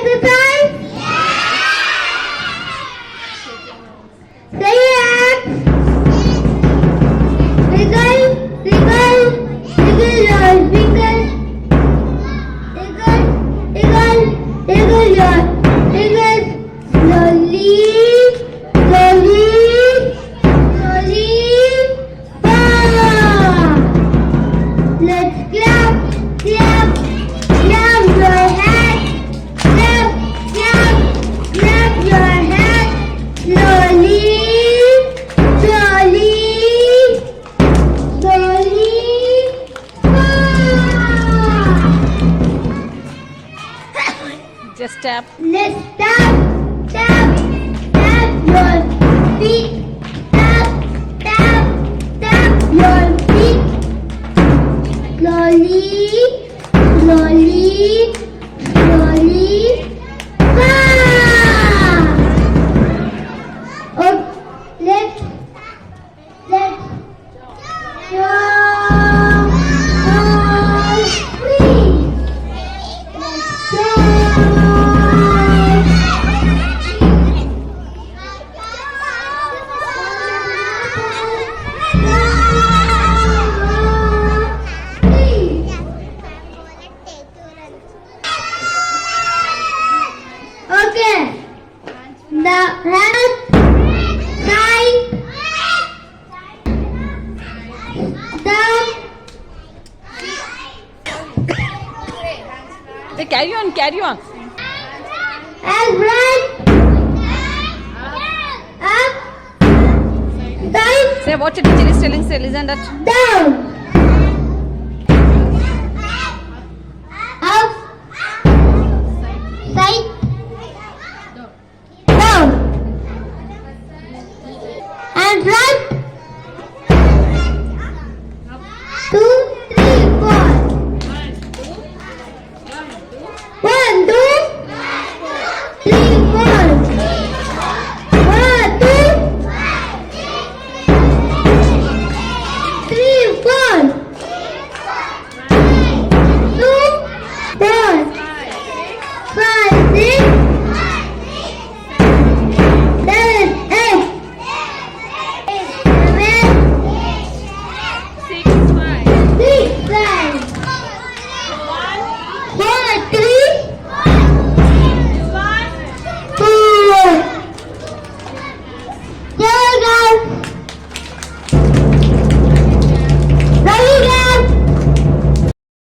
exercise? Say it. Wiggle, wiggle, wiggle your fingers. Wiggle, wiggle, wiggle your fingers. Slowly, slowly, slowly. Bam! Let's clap, clap, clap your hands. Clap, clap, clap your hands. Slowly, slowly, slowly. Just tap. Let's tap, tap, tap your feet. Tap, tap, tap your feet. Slowly, slowly, slowly. Bam! Oh, let's jump on three. Let's Okay. The hand side down. Hey, carry on, carry on. And right up side Say what your teacher is telling, say listen that. down.